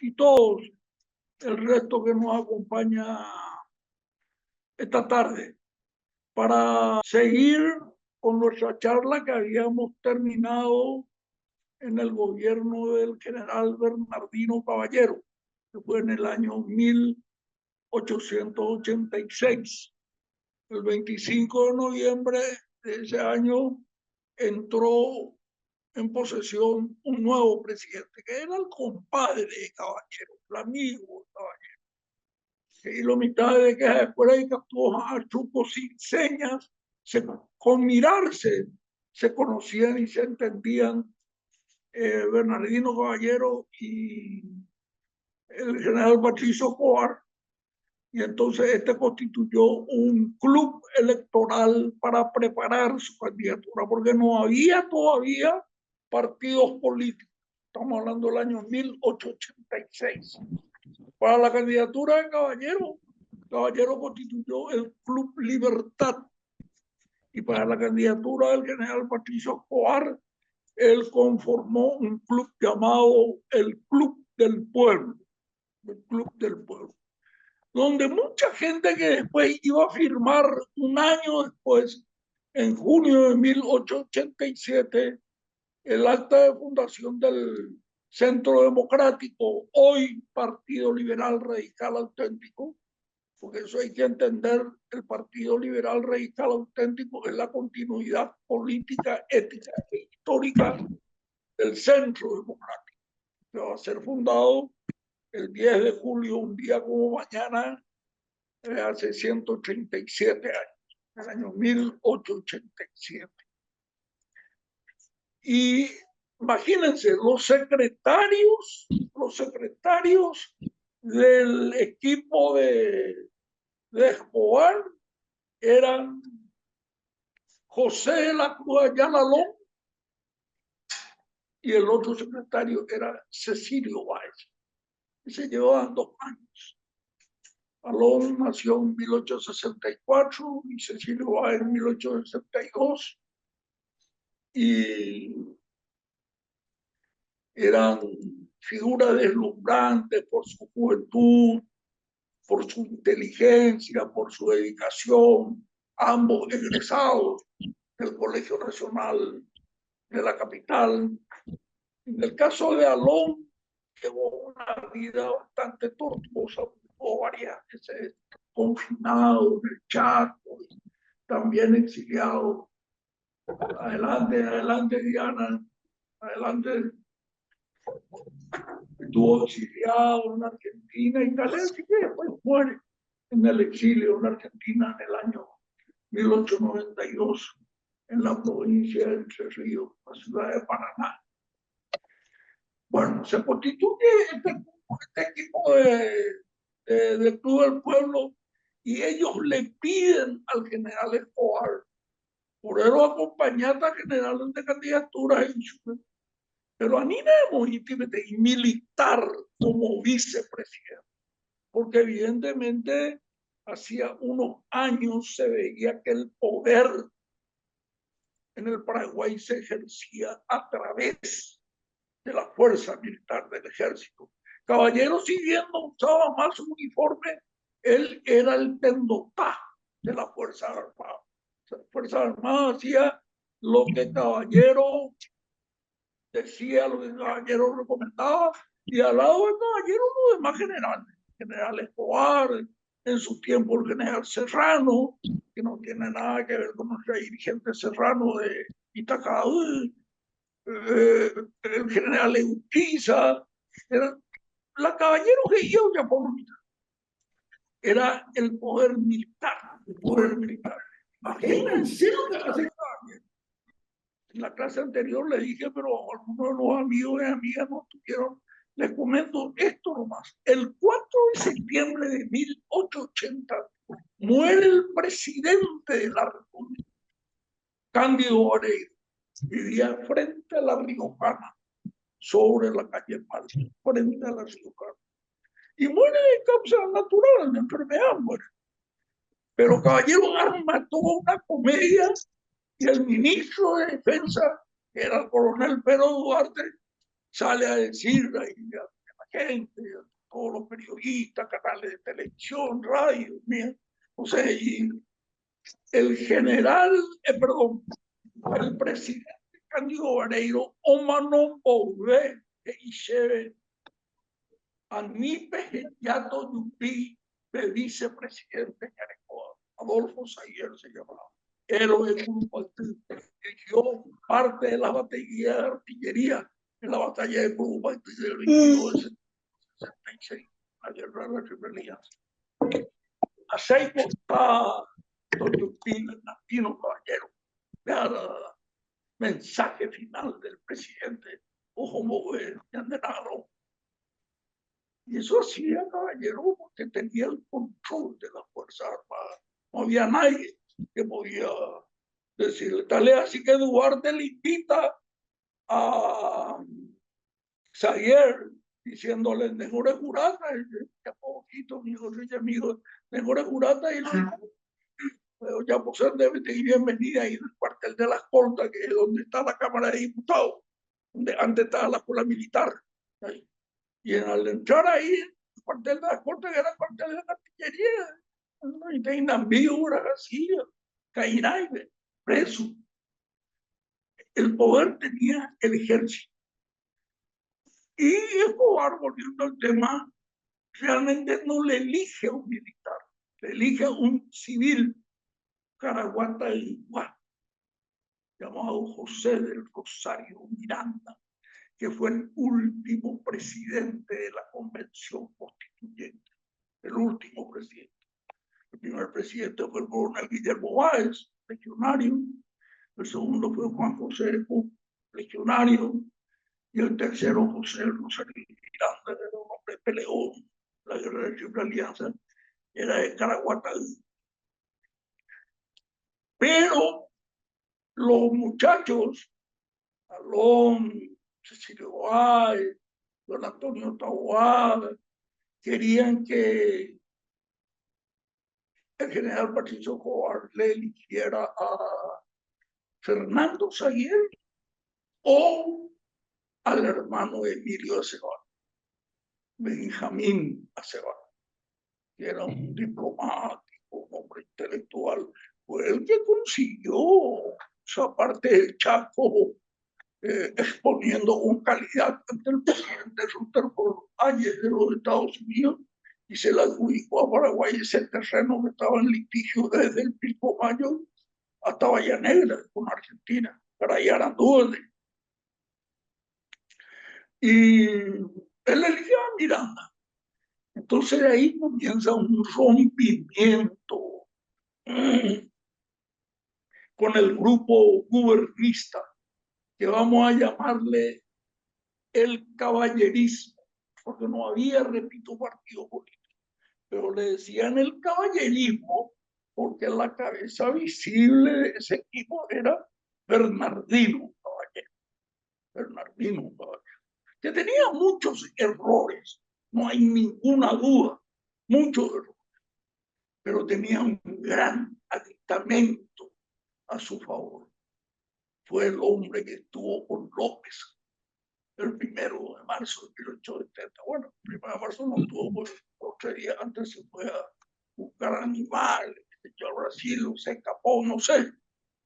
y todos el resto que nos acompaña esta tarde para seguir con nuestra charla que habíamos terminado en el gobierno del general Bernardino Caballero, que fue en el año 1886. El 25 de noviembre de ese año entró en posesión un nuevo presidente, que era el compadre de Caballero, el amigo de Caballero. Y lo mitad de que después de que actuó a trucos sin señas, con mirarse se conocían y se entendían Bernardino Caballero y el general Patricio Coar, y entonces este constituyó un club electoral para preparar su candidatura, porque no había todavía partidos políticos. Estamos hablando del año 1886. Para la candidatura de Caballero constituyó el Club Libertad, y para la candidatura del general Patricio Coar, él conformó un club llamado el Club del Pueblo, el Club del Pueblo, donde mucha gente que después iba a firmar un año después, en junio de 1887, el acta de fundación del Centro Democrático, hoy Partido Liberal Radical Auténtico, porque eso hay que entender, el Partido Liberal Radical Auténtico es la continuidad política, ética e histórica del Centro Democrático, que va a ser fundado el 10 de julio, un día como mañana, hace 137 años, en el año 1887. Y imagínense, los secretarios del equipo de Escobar eran José de la Cruz Ayala Alón, y el otro secretario era Cecilio Báez, y se llevaban 2 años. Alón nació en 1864 y Cecilio Báez en 1862, y eran figuras deslumbrantes por su juventud, por su inteligencia, por su dedicación, ambos egresados del Colegio Nacional de la capital. En el caso de Alón, llevó una vida bastante tortuosa, tuvo varias veces confinado en el Chaco, también exiliado. Adelante, Diana, adelante. Estuvo exiliado en Argentina y tal, así que después muere en el exilio en Argentina en el año 1892, en la provincia de Entre Ríos, la ciudad de Paraná. Bueno, se constituye este equipo de Club del Pueblo, y ellos le piden al general Escobar, por eso acompañata general de candidaturas, pero animemos y militar como vicepresidente, porque evidentemente hacía unos años se veía que el poder en el Paraguay se ejercía a través de la fuerza militar del ejército. Caballero, si bien no usaba más su uniforme, él era el tendotá de la Fuerza Armada. La Fuerza Armada hacía lo que Caballero decía, lo que Caballero recomendaba, y al lado de Caballero los demás generales, general Escobar, en su tiempo el general Serrano, que no tiene nada que ver con nuestra dirigente Serrano de Itacahú, el general Eutiza, la Caballero que yo ya por militar. Era el poder militar, el poder militar. Imagínense lo que hace Caballero. En la clase anterior le dije, pero algunos de los amigos y amigas no tuvieron. Les comento esto nomás. El 4 de septiembre de 1880 muere el presidente de la República, Cándido Vareiro. Vivía frente a la Riojana, sobre la calle Palma, frente a la Riojana. Y muere de causa natural, de enfermedad muere. Pero Caballero arma toda una comedia, y el ministro de Defensa, que era el coronel Pedro Duarte, sale a decir a la gente, periodistas, canales de televisión, radio, mira. O sea, y el general, perdón, el presidente Cándido Vareiro, Omano Bouvé, y Anipe Yato Yupi, de vicepresidente en Ecuador, Adolfo Sayer se llamaba, héroe del grupo, dirigió parte de la batería de artillería en la batalla de Cuba del 22 de 66, la guerra de la Triple Alianza. Aceite está don Yupi Nantino Caballero. Vea el mensaje final del presidente Ojo Yandenaro. Y eso hacía Caballero porque tenía el control de las Fuerzas Armadas. No había nadie que podía decirle. Tal es así que Duarte le invita a Sayer diciéndole, mejor jurata, ya poquito, mi hijo, amigo, mejor jurata, y ya por ser de bienvenida ahí del cuartel de las Cortas, que es donde está la Cámara de Diputados, donde antes estaba la escuela militar. Ahí. Y al entrar ahí, el cuartel de las Cortas, que era el cuartel de la artillería, y de Inambío, García, Cairaibe, preso. El poder tenía el ejército. Y Escobar, volviendo al tema, realmente no le elige a un militar, le elige a un civil, Caraguata igual, llamado José del Rosario Miranda, que fue el último presidente de la Convención Constituyente, el último presidente. El primer presidente fue el coronel Guillermo Báez, legionario. El segundo fue Juan José Puc, legionario. Y el tercero, José Rosario Miranda, que era un hombre peleón. La guerra de la Triple Alianza era de Caraguatá. Pero los muchachos, Alón, Cecilio Báez, don Antonio Taboada, querían que el general Patricio Escobar le eligiera a Fernando Saguier o al hermano Emilio Aceval, Benjamín Aceval, que era un diplomático, un hombre intelectual, fue el que consiguió esa parte del Chaco, exponiendo un candidato ante el presidente Rutherford Hayes de los Estados Unidos, y se le adjudicó a Paraguay ese terreno que estaba en litigio desde el Pilcomayo hasta Bahía Negra con Argentina, para allá anduvo. Y él eligió a Miranda. Entonces ahí comienza un rompimiento con el grupo gubernista, que vamos a llamarle el caballerismo, porque no había, repito, partido político, pero le decían el caballerismo porque la cabeza visible de ese equipo era Bernardino Caballero. Bernardino Caballero, que tenía muchos errores, no hay ninguna duda, muchos errores, pero tenía un gran aditamento a su favor. Fue el hombre que estuvo con López el 1 de marzo de 1870. Bueno, el 1 de marzo no estuvo, pues 8 días antes se fue a buscar animales, se echó a Brasil, se escapó, no sé,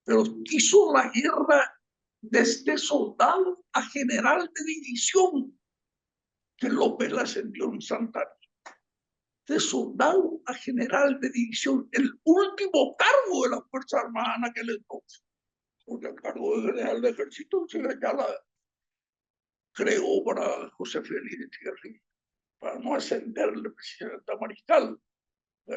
pero hizo la guerra desde soldado a general de división, que López la ascendió en Santa Anita, de soldado a general de división, el último cargo de la Fuerza Armada en aquel entonces, porque el cargo de general de ejército ya la creó para José Félix de Thierry, para no ascenderle presidente a mariscal.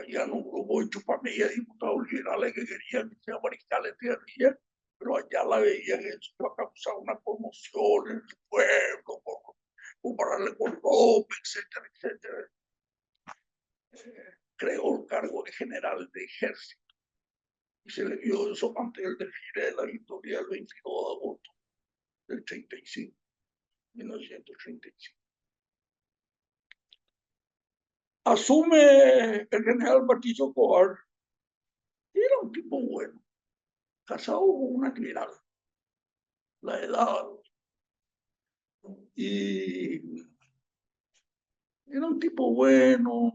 Ya no hubo hecho familia de diputados liberales que querían que sea mariscal de Thierry, pero allá la veían que eso iba a causar una conmoción en el pueblo, compararle con López, etcétera, etcétera. Creó el cargo de general de ejército y se le dio eso ante el desfile de la victoria el 22 de agosto del 35, 1935. Asume el general Patricio Escobar, y era un tipo bueno, casado con una general, la edad, y Era un tipo bueno,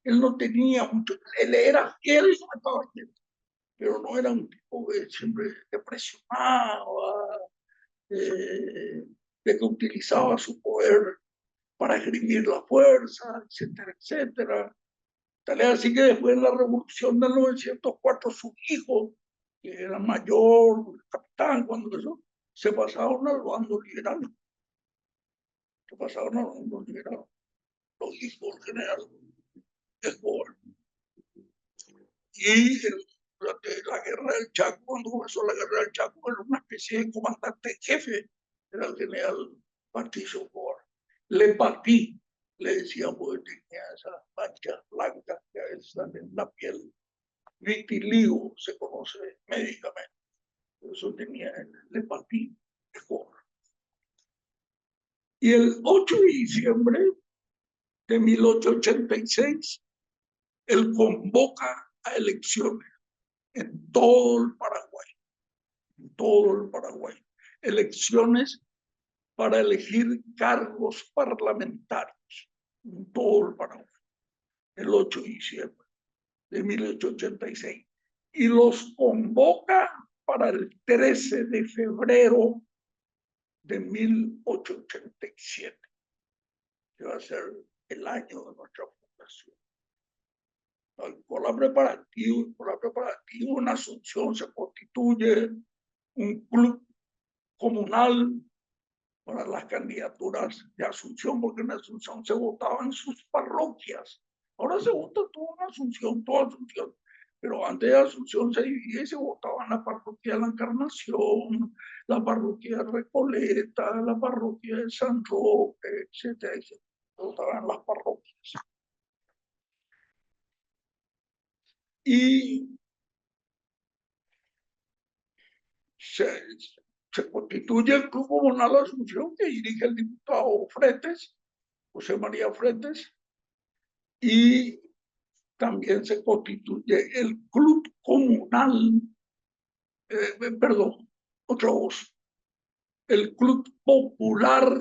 él no tenía mucho, él era fiel a caballero, pero no era un tipo que siempre te presionaba, de que utilizaba su poder para esgrimir la fuerza, etcétera, etcétera. Tal es así que después de la revolución de 1904, su hijo, que era mayor, capitán, cuando eso, se pasaron al bando liberal. Se pasaron al bando liberal. Los hijos del general Escobar. Y durante la guerra del Chaco, cuando comenzó la guerra del Chaco, era una especie de comandante jefe, era el general Patricio Escobar. Le Patí, le decían, porque tenía esas manchas blancas que a veces están en la piel. Vitiligo se conoce médicamente. Eso tenía el Le Patí Escobar. Y el 8 de diciembre de 1886, él convoca a elecciones en todo el Paraguay, en todo el Paraguay. Elecciones para elegir cargos parlamentarios en todo el Paraguay, el 8 de diciembre de 1886. Y los convoca para el 13 de febrero de 1887, que va a ser el año de nuestra fundación. Por la preparativa, en Asunción se constituye un club comunal para las candidaturas de Asunción, porque en Asunción se votaba en sus parroquias. Ahora se vota todo en Asunción, toda Asunción. Pero antes de Asunción se dividía y se votaba en la parroquia de la Encarnación, la parroquia de Recoleta, la parroquia de San Roque, etcétera, etcétera. Se votaba en las parroquias. Y se constituye el Club Comunal Asunción, que dirige el diputado Fretes, José María Fretes, y también se constituye el Club Comunal, perdón, otra voz, el Club Popular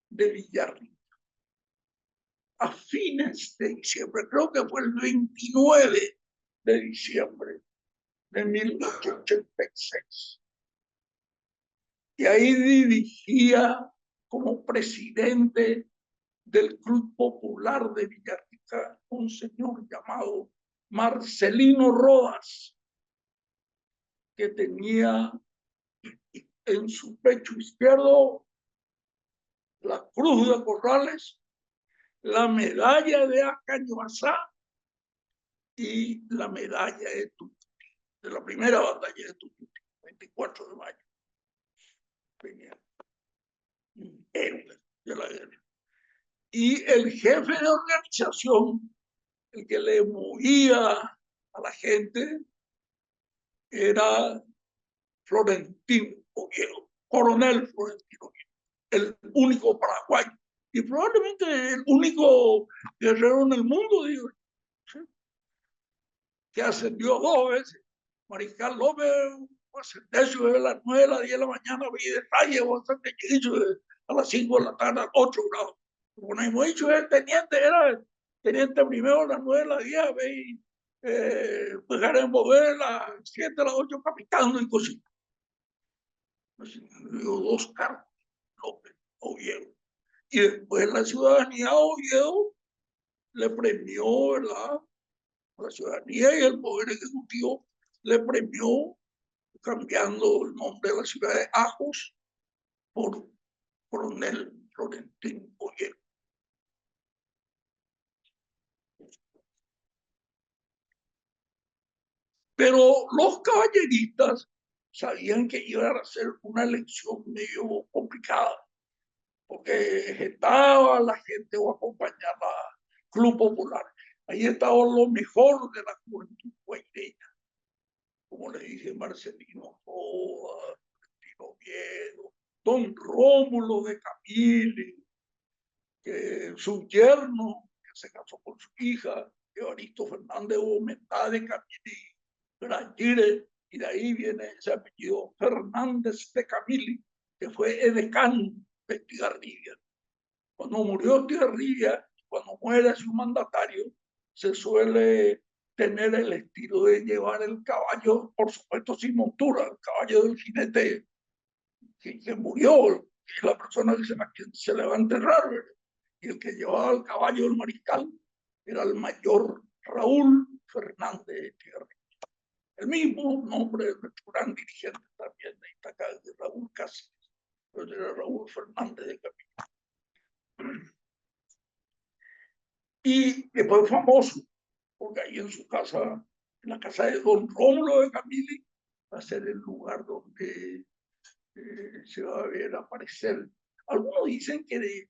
de Villarrica. A fines de diciembre, creo que fue el 29 de diciembre de 1886. Y ahí dirigía como presidente del Club Popular de Villarrica un señor llamado Marcelino Rodas, que tenía en su pecho izquierdo la cruz de Corrales, la medalla de Acañuazá y la medalla de Tucuti, de la primera batalla de Tucuti, 24 de mayo. Tenía un héroe de la guerra. Y el jefe de organización, el que le movía a la gente, era Florentino Oviedo, coronel Florentino Oviedo, el único paraguayo y probablemente el único guerrero en el mundo, digo, ¿sí? Que ascendió 2 veces. Mariscal López ascendió de las 9 a las 10 de la mañana, vi detalle bastante hecho a las 5 de la tarde, a 8 grados. Como hemos dicho, el teniente era el teniente primero a las 9 a las 10, veis, pues era en Bover a las 7 a las 8 capitán y cositas. Dio 2 cargos, López, Oviedo. Y después la ciudadanía Oviedo le premió, ¿verdad? La ciudadanía y el Poder Ejecutivo le premió cambiando el nombre de la ciudad de Ajos por Coronel Florentino Oviedo. Pero los caballeristas sabían que iba a ser una elección medio complicada, porque estaba la gente o acompañaba al Club Popular. Ahí estaba lo mejor de la juventud guaireña, como le dije, Marcelino Rodas, Marcelino Oviedo, don Rómulo de Camille, que su yerno, que se casó con su hija, Evaristo Fernández Gómez de Camille Grandire, y de ahí viene ese apellido Fernández de Camille, que fue edecán de Estigarribia. Cuando murió Tierrilla, cuando muere su mandatario, se suele tener el estilo de llevar el caballo, por supuesto sin montura, el caballo del jinete que murió, que es la persona que se le va a enterrar, ¿verdad? Y el que llevaba el caballo del mariscal era el mayor Raúl Fernández de Tierra. El mismo nombre de nuestro gran dirigente también de Itacá, de Raúl Cáceres, pero era Raúl Fernández de Camilo. Y después famoso, porque ahí en su casa, en la casa de don Rómulo de Camili, va a ser el lugar donde se va a ver aparecer. Algunos dicen que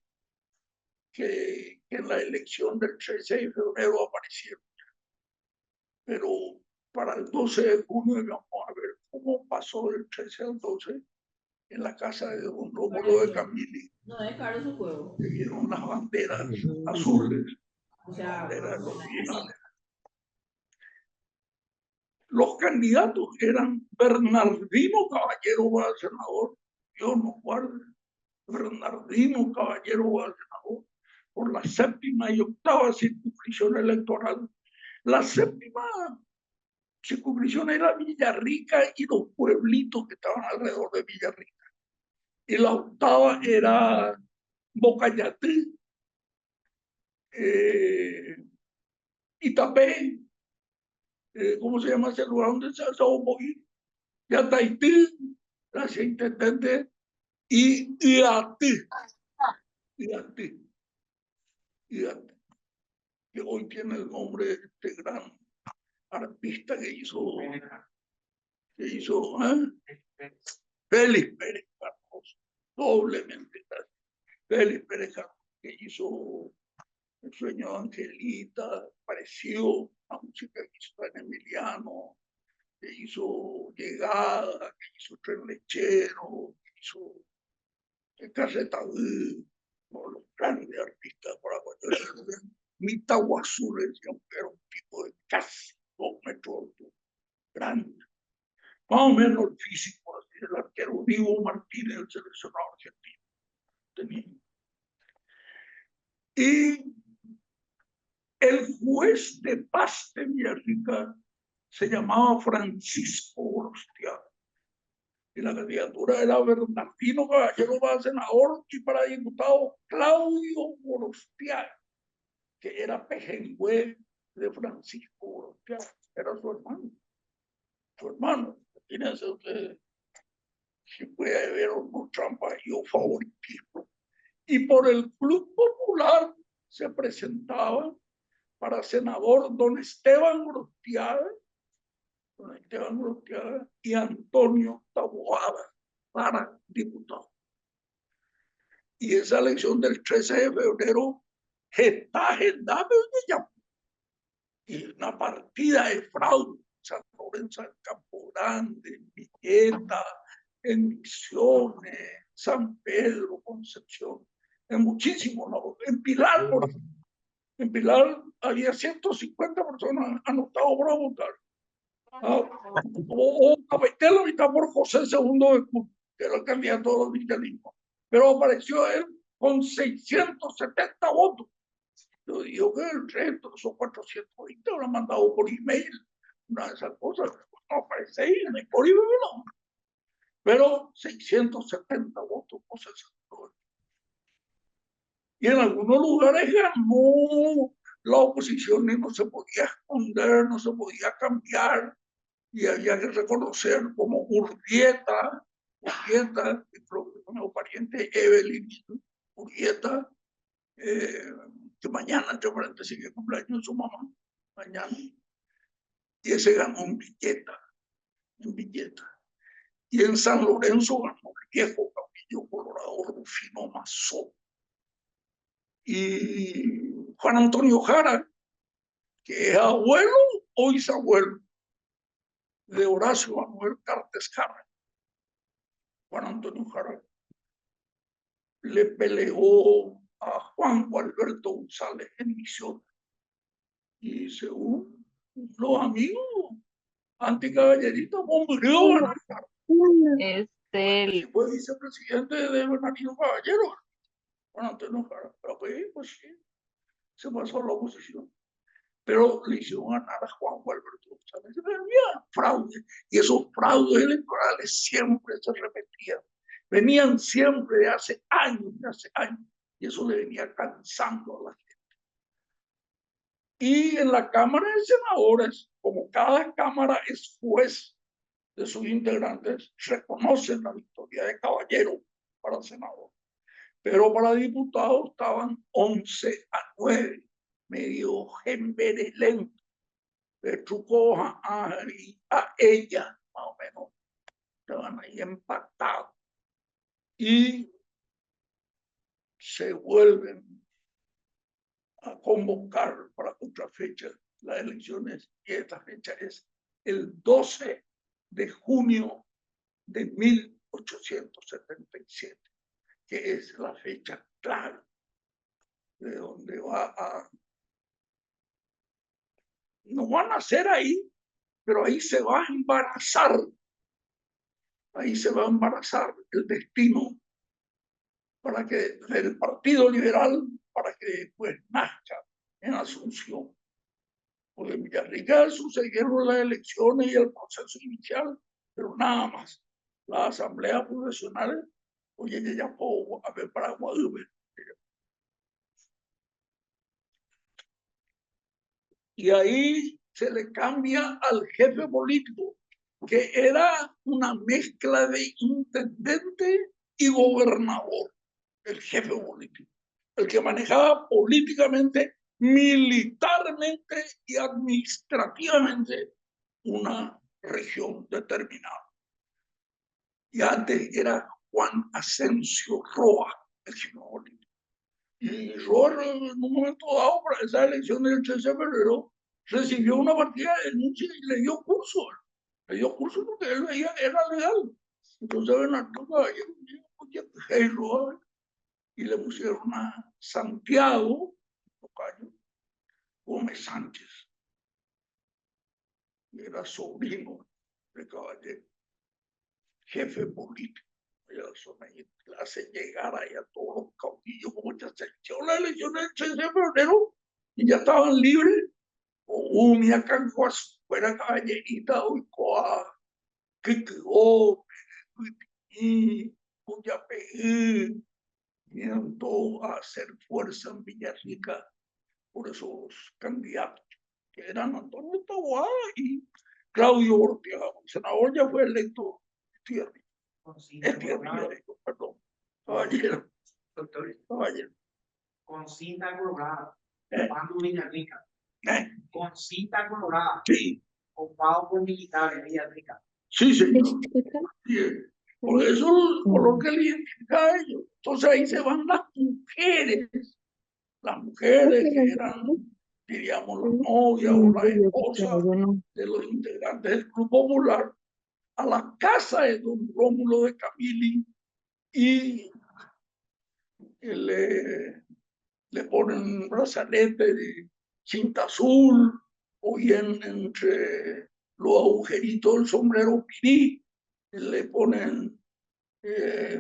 en la elección del 13 de febrero aparecieron, pero para el 12 de junio vamos a ver cómo pasó del 13 al 12 en la casa de don Rómulo de Camili. No es caro su juego. Se vieron las banderas azules, las banderas originales. Los candidatos eran Bernardino Caballero al senador, Dios nos guarde, Bernardino Caballero al senador, por la 7ª y 8ª circunscripción electoral. La 7ª circunscripción era Villarrica y los pueblitos que estaban alrededor de Villarrica. Y la 8ª era Bocayatí, Itapé, ¿cómo se llama ese lugar donde se hace Omoí? Yataití, gracias intendente, y Iratí, que hoy tiene el nombre de este gran artista que hizo Félix Pérez Cardoso, doblemente gracias. Félix Pérez Cardoso, que hizo El sueño de Angelita, pareció la música que hizo San Emiliano, que hizo Llegada, que hizo Tren Lechero, que hizo Carretaví, los grandes artistas por acá. Mitaguazú, decían que era un tipo de casi 2 metros de altura, grande. Más o menos el físico, así, el arquero Diego Martínez, el seleccionado argentino. Tenía. Y el juez de paz de Villarrica se llamaba Francisco Gorostiaga. Y la candidatura era Bernardino Caballero para senador y para diputado Claudio Gorostiaga, que era pejengüe de Francisco Gorostiaga. Era su hermano. Su hermano. Imagínense ustedes si puede haber un trampa y un favoritismo. Y por el Club Popular se presentaba para senador don Esteban Gorostiaga y Antonio Taboada para diputado. Y esa elección del 13 de febrero está agendada y una partida de fraude. San Lorenzo del Campo Grande, en Villeta, en Misiones, San Pedro, Concepción, en muchísimos lados. En Pilar, por ejemplo. En Pilar había 150 personas anotadas para votar. O Capetel la mitad por José II de Cuba, que era el candidato de los vitalinos. Pero apareció él con 670 votos. Yo digo que el resto, esos 420, lo han mandado por email, una de esas cosas. No aparece ahí, no hay por email, no. Pero 670 votos, José II. Y en algunos lugares ganó la oposición y no se podía esconder, no se podía cambiar. Y había que reconocer como Urrieta, mi pariente Evelyn Urrieta, que mañana, entre paréntesis, que cumpleaños de su mamá, mañana, y ese ganó en Villeta. Y en San Lorenzo ganó el viejo Caudillo Colorado Rufino Mazó. Y Juan Antonio Jara, que es abuelo o bisabuelo de Horacio Manuel Cartes Jara. Juan Antonio Jara le peleó a Juan Alberto González en Misiones. Y según los amigos anticaballeristas, murió Este, fue vicepresidente de Bernardino Caballero. Bueno, antes no, pero pues sí, se pasó a la oposición. Pero le hicieron ganar a Juan Gualberto González. Había fraude, y esos fraudes electorales siempre se repetían. Venían siempre de hace años, y eso le venía cansando a la gente. Y en la Cámara de Senadores, como cada Cámara es juez de sus integrantes, reconocen la victoria de Caballero para senador. Pero para diputados estaban 11-9, medio lento. Le trucó a ella, más o menos, estaban ahí empatados. Y se vuelven a convocar para otra fecha las elecciones, y esta fecha es el 12 de junio de 1877, que es la fecha clave de donde no van a ser ahí, pero ahí se va a embarazar, el destino para que del Partido Liberal, para que después nazca en Asunción. Porque en Villarrica sucedieron las elecciones y el proceso inicial, pero nada más. Las asambleas profesionales, oye, que ya puedo a ver para Guadalupe. Y ahí se le cambia al jefe político, que era una mezcla de intendente y gobernador, el jefe político, el que manejaba políticamente, militarmente y administrativamente una región determinada. Y antes era Juan Asensio Roa, el jefe político. Y Roa, en un momento dado, para esa elección del 13 de febrero, recibió una partida de denuncia y le dio curso. Le dio curso porque él veía era legal. Entonces Bernardo Caballero dijo, Roa, y le pusieron a Santiago Gómez Sánchez, que era sobrino de Caballero, jefe político. Le hace llegar ahí a todos los caudillos, como ya se echó la elección del 6 de febrero y ya estaban libres. O una cancuas fuera caballerita, Oicoa, que quedó, y Cuyapeí, vinieron todos a hacer fuerza en Villarrica por esos candidatos, que eran Antonio Taboada y Claudio Ortega. El senador ya fue electo perdón, caballero. Con cinta colorada, ocupando Villarrica. Con cinta colorada, sí, ocupado por militares Villarrica. Sí, señor. Sí. Por eso el color que le identifica a ellos. Entonces ahí se van las mujeres que eran, diríamos, las novias o las esposas de los integrantes del Club Popular, a la casa de don Rómulo de Camili, y le ponen un brazalete de cinta azul, o bien entre los agujeritos del sombrero pirí, le ponen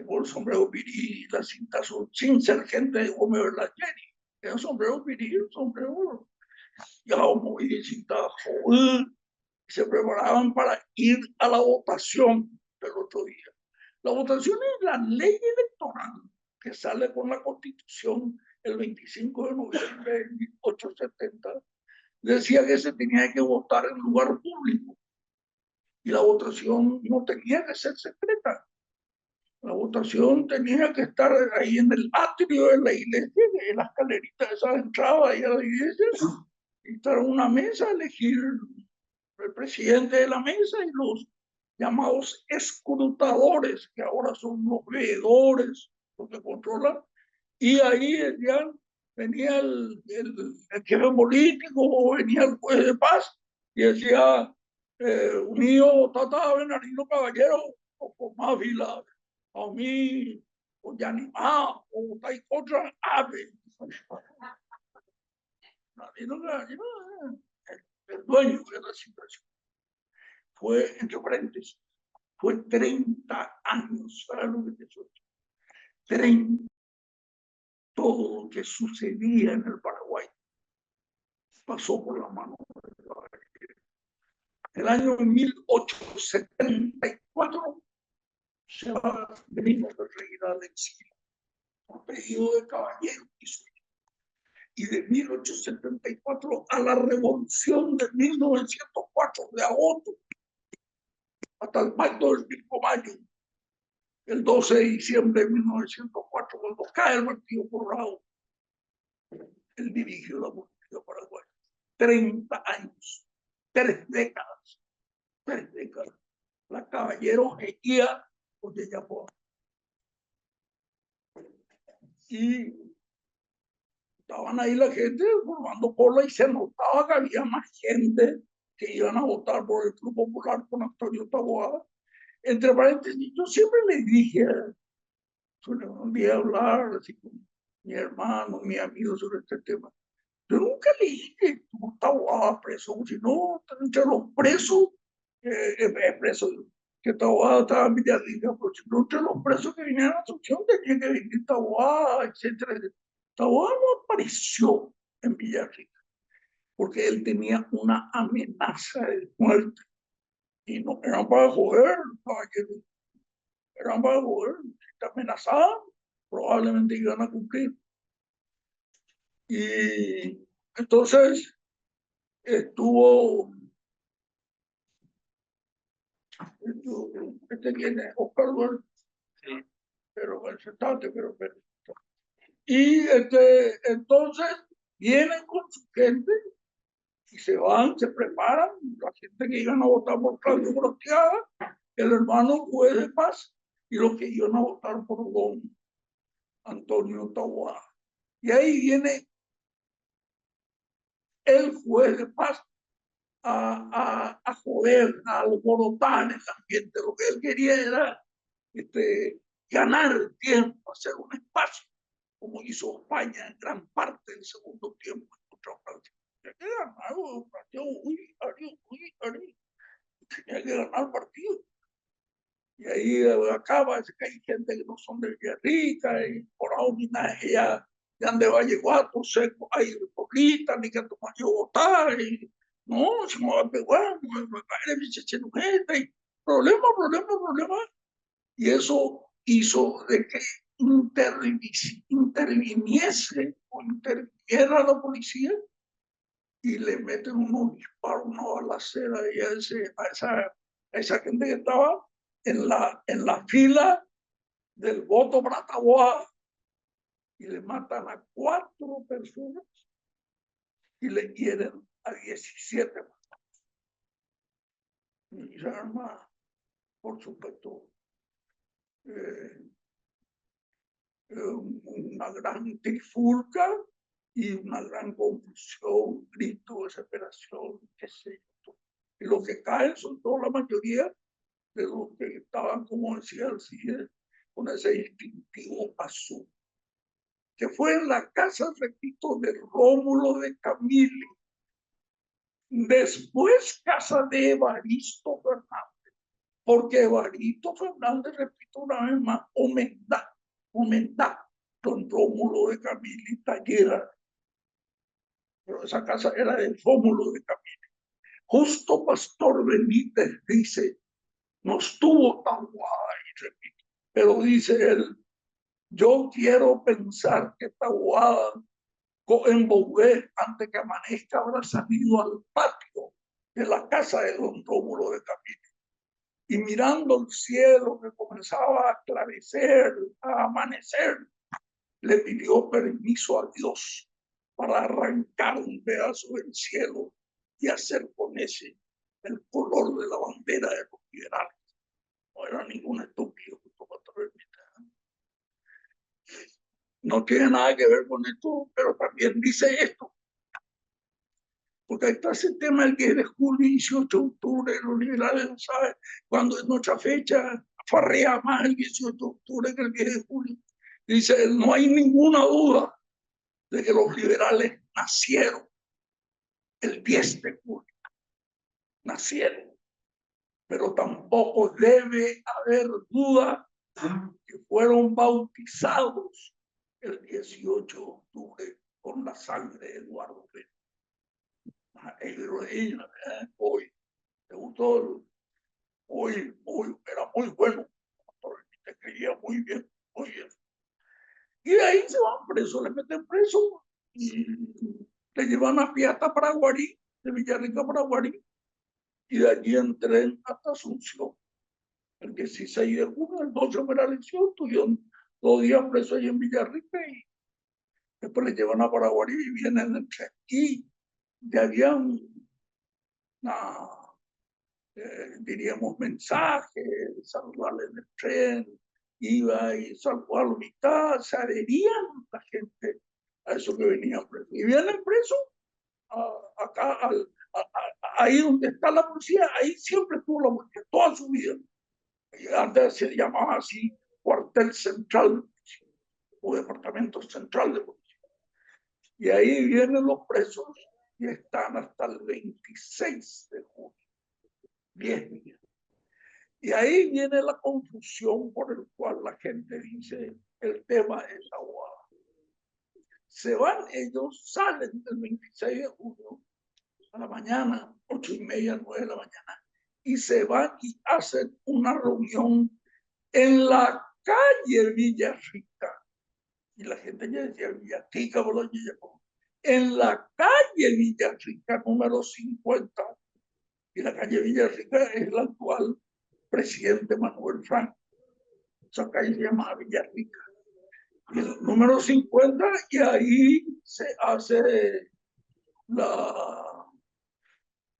por el sombrero pirí, la cinta azul, sin ser gente de Gómez Berlacheri. Era un sombrero pirí, un sombrero ya muy cinta azul. Se preparaban para ir a la votación del otro día. La votación es la ley electoral que sale con la Constitución el 25 de noviembre de 1870. Decía que se tenía que votar en lugar público y la votación no tenía que ser secreta. La votación tenía que estar ahí en el atrio de la iglesia, en las escaleritas de esa entrada ahí a la iglesia, y estar en una mesa, elegir el presidente de la mesa y los llamados escrutadores, que ahora son los veedores, los que controlan, y ahí ya venía el jefe político o venía el juez de paz y decía, unido Tata Bernardino Caballero, o con más fila, a mí, o Yanimá, o hay otra ave. El dueño de la situación. Fue, entre paréntesis, fue 30 años, ¿sabes lo que te 30 todo lo que sucedía en el Paraguay pasó por la mano de Caballero. El año 1874 se va Benito Ferreira al exilio, apellido de Caballero y de 1874 a la revolución de 1904 de agosto hasta el pacto del 5 de mayo, el 12 de diciembre de 1904, cuando cae el Partido Colorado, él dirigió la política paraguaya. 30 años, 3 décadas, 3 décadas. La Caballero seguía porque ya fue. Y estaban ahí la gente formando cola y se notaba que había más gente que iban a votar por el Club Popular con Antonio Taboada. Entre paréntesis, yo siempre le dije, un día hablar así con mi hermano, mi amigo sobre este tema. Yo nunca le dije que Taboada preso, sino entre los presos, presos, que Taboada estaba en Villarrica, pero sino entre los presos que vinieron a Asunción tenía que venir Taboada, etcétera, etcétera. Taboada no apareció en Villarrica porque él tenía una amenaza de muerte y no eran para joder, caballero, eran para joder, si te amenazaban, probablemente iban a cumplir. Y entonces estuvo, este viene Oscar Duarte, pero el sentate, pero. Y entonces vienen con su gente y se van, se preparan, la gente que iban a votar por Claudio Grostiaga, el hermano juez de paz, y los que iban a votar por don Antonio Taboada. Y ahí viene el juez de paz a joder, a alborotar el ambiente. Lo que él quería era ganar tiempo, hacer un espacio, como hizo España en gran parte del segundo tiempo contra Francia. Tenía que ganar el partido, tenía que ganar el partido. Y ahí acaba, es que hay gente que no son de Villarrica, y por ahora ya han de Valleguato, seco, hay poquita, ni que tomar yo votar, y no, se me va a pegar, me va a caer mi chechenujeta, y problema. Y eso hizo de que interviniese o interviniera la policía y le meten unos disparos, una balacera y a esa gente que estaba en la fila del voto para Taboada y le matan a 4 personas y le hieren a 17 más. Y se arma, por supuesto, una gran trifulca y una gran confusión, grito, desesperación, qué sé yo. Y los que caen son toda la mayoría de los que estaban, como decía el CIE, con ese distintivo azul, que fue en la casa, repito, de Rómulo de Camilli, después casa de Evaristo Fernández, porque Evaristo Fernández, repito una vez más, Omendá, don Rómulo de Camilli Tallera, pero esa casa era de Rómulo de Camilli. Justo Pastor Benítez dice, no estuvo tan guay, repito, pero dice él, yo quiero pensar que Taboada en Bogué, antes que amanezca, habrá salido al patio de la casa de don Rómulo de Camilli. Y mirando el cielo que comenzaba a esclarecer, a amanecer, le pidió permiso a Dios para arrancar un pedazo del cielo y hacer con ese el color de la bandera de los liberales. No era ningún estúpido. No tiene nada que ver con esto, pero también dice esto. Porque ahí está ese tema el 10 de julio, 18 de octubre, los liberales no saben cuándo es nuestra fecha, farrea más el 18 de octubre que el 10 de julio. Dice, no hay ninguna duda de que los liberales nacieron el 10 de julio. Nacieron. Pero tampoco debe haber duda que fueron bautizados el 18 de octubre con la sangre de Eduardo Pérez. Hoy, te gustó, hoy, era muy bueno, te creía muy bien, muy bien. Y de ahí se van presos, le meten preso y le llevan a pie hasta Paraguarí, de Villarrica a Paraguarí, y de allí en tren hasta Asunción. El 16 de junio, el 12 fue la elección, tuvieron 2 días presos ahí en Villarrica y después le llevan a Paraguarí y vienen en el tren. Y ya habían, diríamos, mensajes, saludarle en el tren, iba y saludó a la mitad, se adherían la gente a eso que venían presos. Y vienen presos acá, ahí donde está la policía, ahí siempre estuvo la policía, toda su vida. Antes se llamaba así cuartel central o departamento central de policía. Y ahí vienen los presos y están hasta el 26 de junio, 10 días. Y ahí viene la confusión por el cual la gente dice el tema es agua. Se van ellos, salen el 26 de junio a la mañana, 8:30, 9 de la mañana, y se van y hacen una reunión en la calle Villarrica. Y la gente ya decía Villarrica, en la calle Villarrica número 50. Y la calle Villarrica es el actual presidente Manuel Franco. Esa calle se llama Villarrica. Y el número 50, y ahí se hace la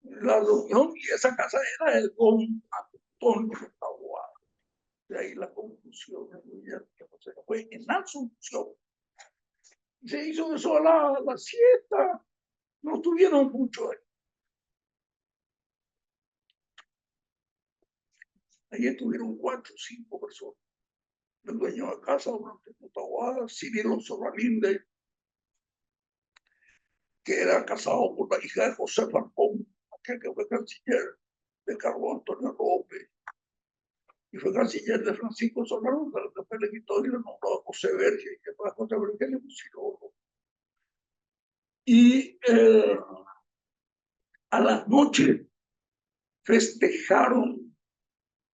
reunión, y esa casa era el don Antonio Taboada. De ahí la confusión. Fue en Asunción. Se hizo eso a la siesta. No tuvieron mucho ahí. Ahí estuvieron 4 o 5 personas. El dueño de casa, Taboada, Cirilo Solalinde, que era casado con la hija de José Falcón, aquel que fue canciller de Carlos Antonio López, y fue canciller de Francisco Solano, que después le quitó y le nombró a José Verge, y después a José Verge le pusieron. Y a la noche festejaron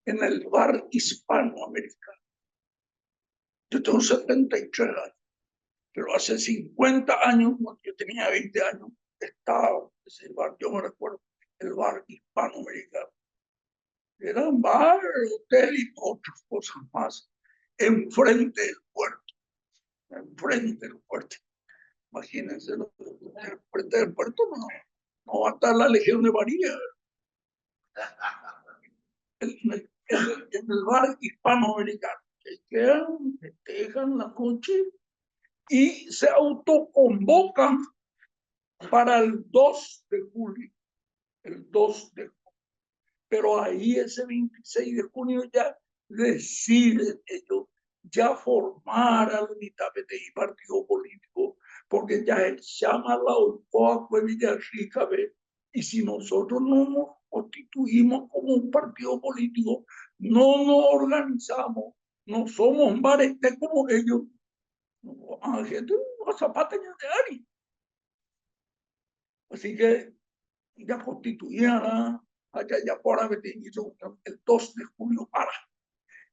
en el bar hispanoamericano. Yo tengo 73 años, pero hace 50 años, cuando yo tenía 20 años, estaba ese bar, yo me recuerdo, el bar hispanoamericano. Era un bar, hotel y otras cosas más, enfrente del puerto, enfrente del puerto. Imagínense, enfrente del puerto no va a estar la Legión de María. En el bar hispanoamericano, que quedan, festejan la noche y se autoconvocan para el 2 de julio. El 2 de julio. Pero ahí ese 26 de junio ya deciden ellos ya formar a la unidad PTI partido político, porque ya el llama la OIPOA fue Villarrica, y si nosotros no nos constituimos como un partido político, no nos organizamos, no somos baretes como ellos, no vamos a gente a Zapata y a Ari. Así que ya constituían allá ya por el 2 de julio para.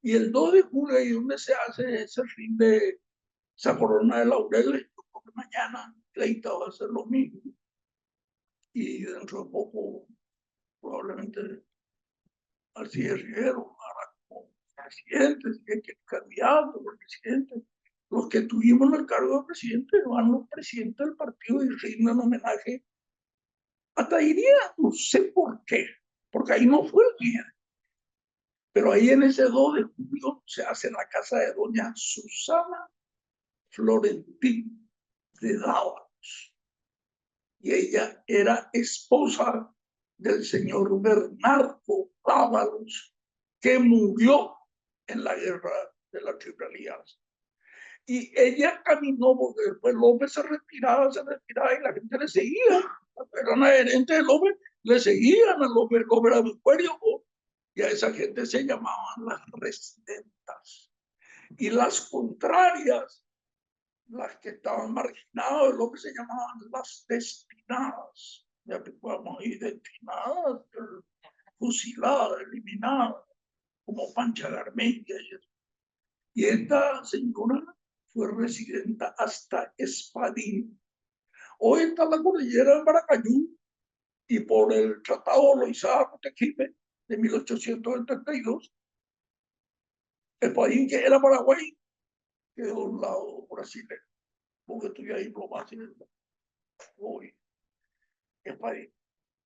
Y el 2 de julio es donde se hace ese fin de esa corona de laureles, porque mañana 30 va a ser lo mismo. Y dentro de poco, probablemente, Alcides Rivero hará como presidente, si hay que candidato por presidente. Los que tuvimos el cargo de presidente van los presidentes del partido y rinden homenaje. Hasta diría, no sé por qué, porque ahí no fue el día. Pero ahí en ese 2 de julio se hace en la casa de doña Susana Florentín de Dávalos. Y ella era esposa del señor Bernardo Dávalos, que murió en la guerra de la Triple Alianza. Y ella caminó, porque después López se retiraba y la gente le seguía. Eran adherentes de López, le seguían a López, López era muy cuerdo, y a esa gente se llamaban las residentas. Y las contrarias las que estaban marginadas, lo que se llamaban las destinadas, ya que vamos ahí, destinadas, fusiladas, eliminadas, como Pancha Garmendia y eso. Y esta señora fue residenta hasta Espadín. Hoy está la cordillera de Maracayú y por el Tratado de Loizaga-Cotequime de 1872, Espadín, que era Paraguay, quedó a un lado brasileño, porque estudié diplomacia hoy, Espadín.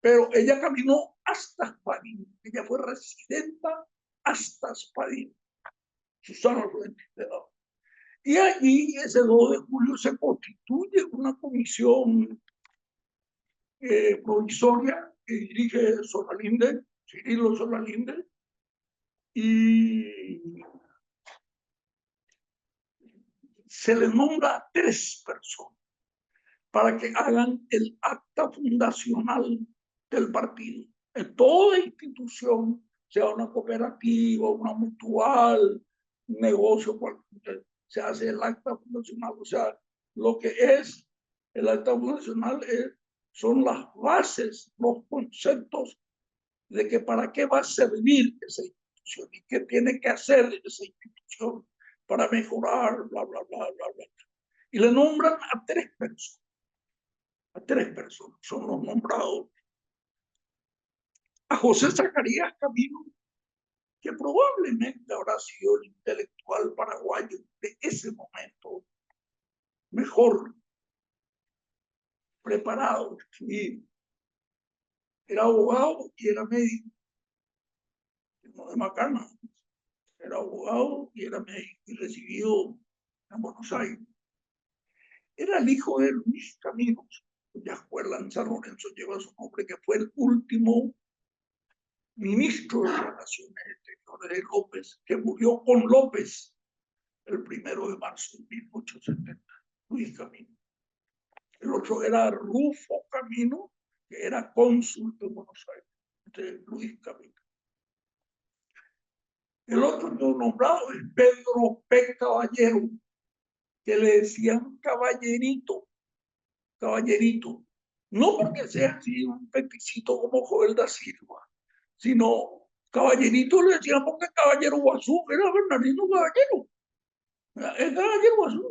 Pero ella caminó hasta Espadín, ella fue residenta hasta Espadín, Susana Fuentes de la. Y allí, ese 2 de julio, se constituye una comisión provisoria que dirige Solalinde, Cirilo Solalinde, y se le nombra a 3 personas para que hagan el acta fundacional del partido. En toda institución, sea una cooperativa, una mutual, un negocio, cualquier, se hace el acta fundacional. O sea, lo que es el acta fundacional son las bases, los conceptos de que para qué va a servir esa institución y qué tiene que hacer esa institución para mejorar, bla, bla, bla, bla, bla. Y le nombran a 3 personas. A 3 personas son los nombrados. A José Zacarías Camino, que probablemente habrá sido el intelectual paraguayo de ese momento mejor preparado, escribir. Era abogado y era médico, no de Macana. Era abogado y era médico y recibió en Buenos Aires. Era el hijo de Luis Caminos, cuya escuela en San Lorenzo lleva su nombre, que fue el último ministro de Relaciones Exteriores de López, que murió con López el 1 de marzo de 1870, Luis Camino. El otro era Rufo Camino, que era cónsul de Buenos Aires, de Luis Camino. El otro nombrado es Pedro P. Caballero, que le decían caballerito, caballerito. No porque sea así un peticito como Joel da Silva, sino caballerito le decían porque Caballero Guazú era Bernardino Caballero. El Caballero Guazú,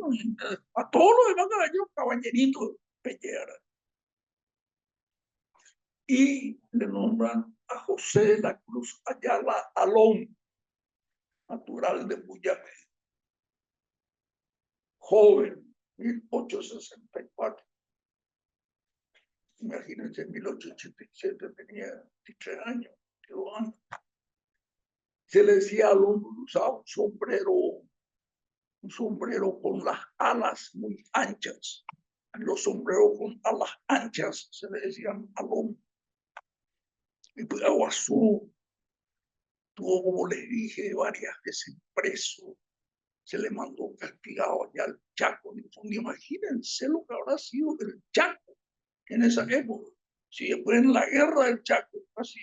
a todos los demás caballeros, caballerito Pellera. Y le nombran a José de la Cruz Ayala Alón, natural de Muyapé, joven, 1864. Imagínense, en 1887 tenía 23 años, quedó antes. Se le decía al hombre, usaba un sombrero con las alas muy anchas. Los sombreros con alas anchas se le decían al hombre. Y pues Aguazú tuvo, como les dije, varias veces preso. Se le mandó castigado allá al Chaco. Imagínense lo que habrá sido el Chaco en esa época. Si después en la guerra del Chaco, casi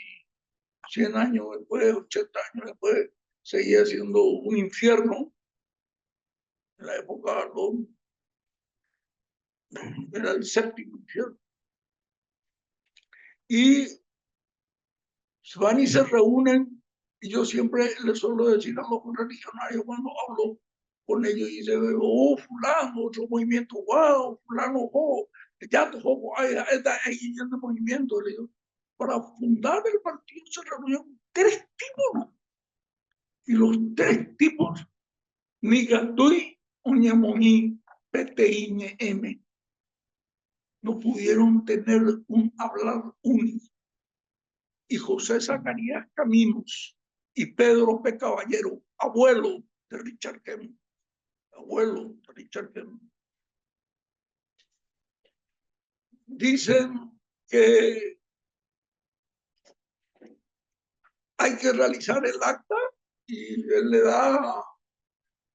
100 años después, 80 años después, seguía siendo un infierno. En la época era el 7º infierno. Y van y se reúnen, y yo siempre les suelo decir a los religionarios cuando hablo con ellos, y dice, oh, fulano, otro movimiento, wow, fulano, oh, ya todo, ahí en el movimiento. Le digo, para fundar el partido se reunieron 3 tipos, y los 3 tipos, Nigatui, Oñemoní, PTIM, no pudieron tener un hablar único. Y José Zacarías Caminos y Pedro P. Caballero, abuelo de Richard Kemp, dicen que hay que realizar el acta y él le da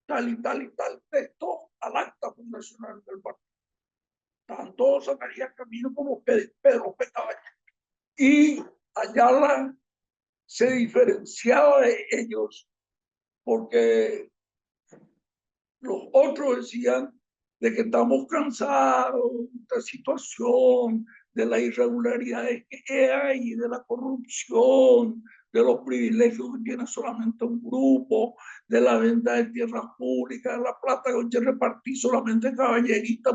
tal y tal y tal texto al acta fundacional del partido. Tanto Zacarías Caminos como Pedro P. Caballero. Y Ayala se diferenciaba de ellos porque los otros decían de que estamos cansados de esta situación, de las irregularidades que hay, de la corrupción, de los privilegios que tiene solamente un grupo, de la venta de tierras públicas, de la plata que repartí solamente caballeristas,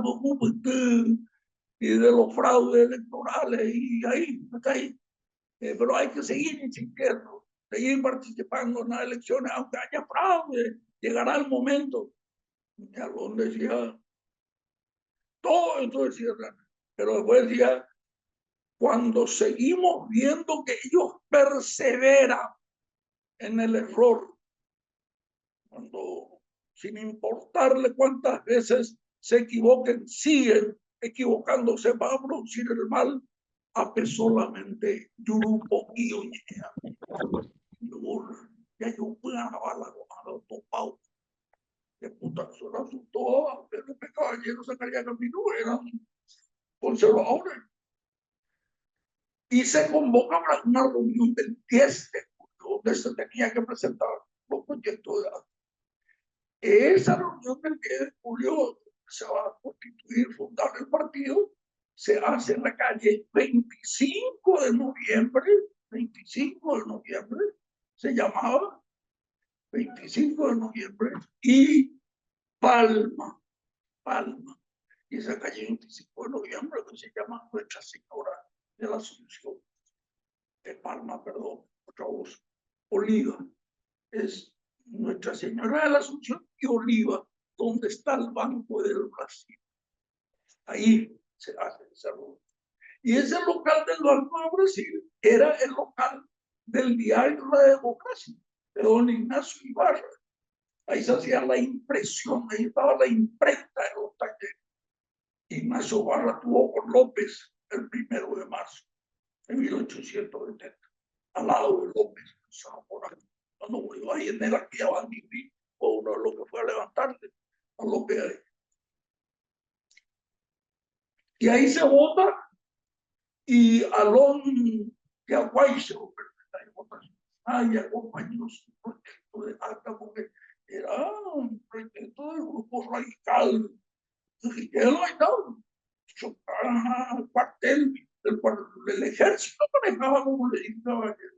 y de los fraudes electorales, y ahí, hasta ahí. Pero hay que seguir insistiendo, seguir participando en las elecciones, aunque haya fraude, llegará el momento. Y Alón decía, todo esto decía, pero después decía, cuando seguimos viendo que ellos perseveran en el error, cuando sin importarle cuántas veces se equivoquen, siguen equivocándose para producir el mal, ape solamente Yurupo y Oñea. Ya yo fui a la bala, a topado. De puta, eso era asustó, pero los caballeros sacarían camino, eran conservadores. Y se convoca para una reunión del 10 de julio, donde se tenía que presentar los proyectos de arte. Esa reunión del 10 de julio se va a constituir, fundar el partido, se hace en la calle 25 de noviembre, 25 de noviembre, se llamaba 25 de noviembre, y Palma, y esa calle 25 de noviembre que se llama Nuestra Señora de la Asunción, de Palma, perdón, otra voz, Oliva, es Nuestra Señora de la Asunción y Oliva, donde está el Banco del Brasil. Ahí se hace esa reunión. Y ese local del Banco del Brasil era el local del diario La Democracia, de don Ignacio Ibarra. Ahí se hacía la impresión, ahí estaba la imprenta de los talleres. Ignacio Ibarra tuvo con López el 1 de marzo de 1870, al lado de López, cuando murió ahí en el aquí a Bandini, o uno de los que fue a levantarle a López ahí. Y ahí se vota y Alón de Aguay se y acompañó su proyecto de acta porque era un proyecto del grupo radical guerrillero y tal. El cuartel del ejército manejaba como le dije caballero.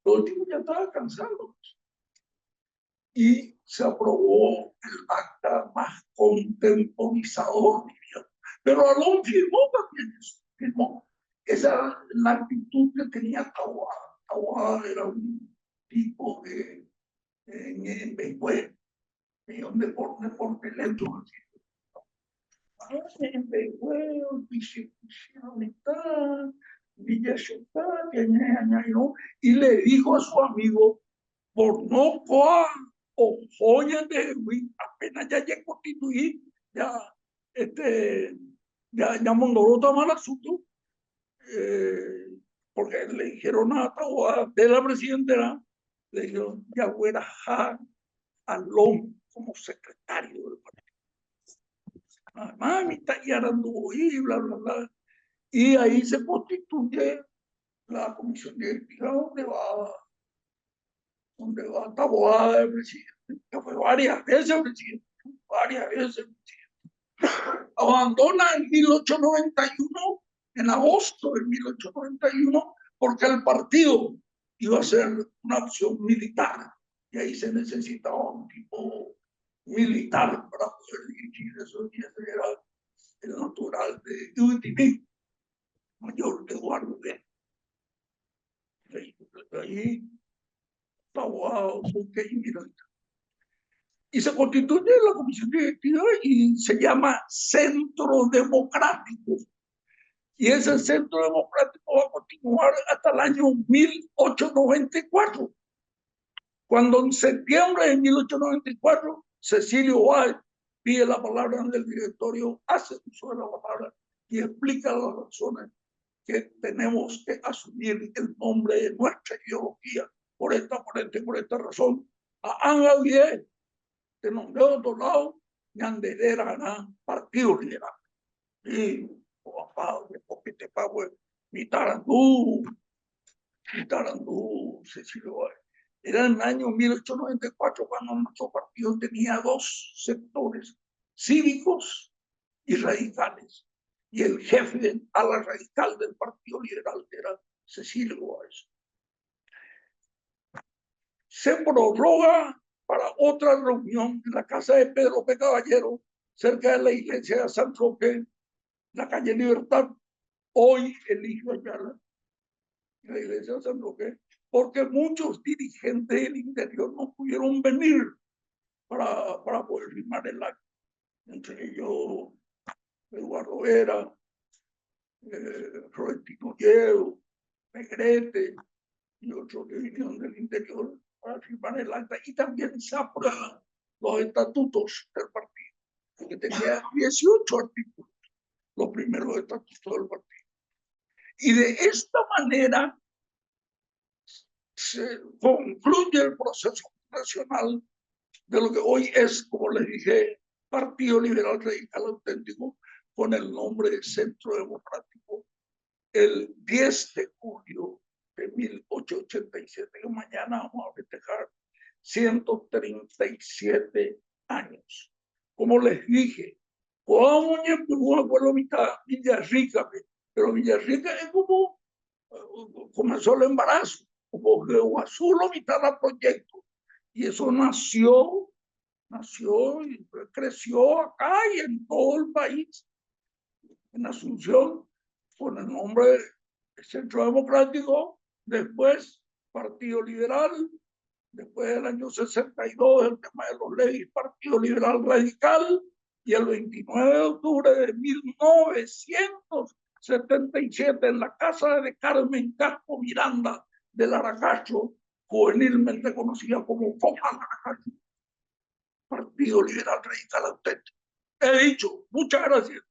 Los tipos ya estaban cansados. Y se aprobó el acta más contemporizador, pero Alón firmó también eso, firmó. Esa era la actitud que tenía Taboada. Taboada era un tipo de en Bengué, de lento. En Bengué, Villa Chocate, y le dijo a su amigo, por no coa o joya de apenas ya constituí, ya mandó tomar el asunto, porque le dijeron a Taboada de la presidenta, le dijeron, ya fuera Alón como secretario del partido. Mami, Tayara anduvo y bla, bla, bla. Y ahí se constituye la comisión directiva donde va Taboada de presidente, que fue varias veces presidente, varias veces. Abandona en 1891, en agosto de 1891, porque el partido iba a ser una opción militar y ahí se necesitaba un tipo militar para poder dirigir eso, y ese era el natural de UTV, mayor Eduardo B. Ahí estaba y se constituye la comisión directiva y se llama Centro Democrático. Y ese Centro Democrático va a continuar hasta el año 1894, cuando en septiembre de 1894 Cecilio Báez pide la palabra en el directorio, hace uso de la palabra y explica las razones que tenemos que asumir el nombre de nuestra ideología por esta razón. A Anga Vie, de nombre de otro lado, Ñandedera, Partido Liberal. Y porque te pago mi Tarandú, Cecilio Báez. Era en el año 1894 cuando nuestro partido tenía dos sectores cívicos y radicales. Y el jefe del ala radical del Partido Liberal era Cecilio Gómez. Se prorroga para otra reunión en la casa de Pedro P. Caballero, cerca de la iglesia de San Roque, la calle Libertad, hoy Eligio Ayala, en la iglesia de San Roque, porque muchos dirigentes del interior no pudieron venir para poder firmar el acta. Entre ellos, Eduardo Vera, Florentino Lledo, Negrete y otros que vinieron del interior para firmar el acta, y también se aprueban los estatutos del partido, que tenía 18 artículos, los primeros estatutos del partido. Y de esta manera se concluye el proceso nacional de lo que hoy es, como les dije, Partido Liberal Radical Auténtico, con el nombre de Centro Democrático, el 10 de julio de 1887, que mañana vamos a festejar 137 años. Como les dije, fue Villarrica, pero Villarrica es como comenzó el embarazo, como Guazú lo mitad del proyecto, y eso nació y creció acá y en todo el país, en Asunción, con el nombre de Centro Democrático, después Partido Liberal, después del año 62 el tema de los leyes, Partido Liberal Radical, y el 29 de octubre de 1977 en la casa de Carmen Casco Miranda del Aracacho, juvenilmente conocida como Copa Aracacho, Partido Liberal Radical Auténtico. He dicho, muchas gracias.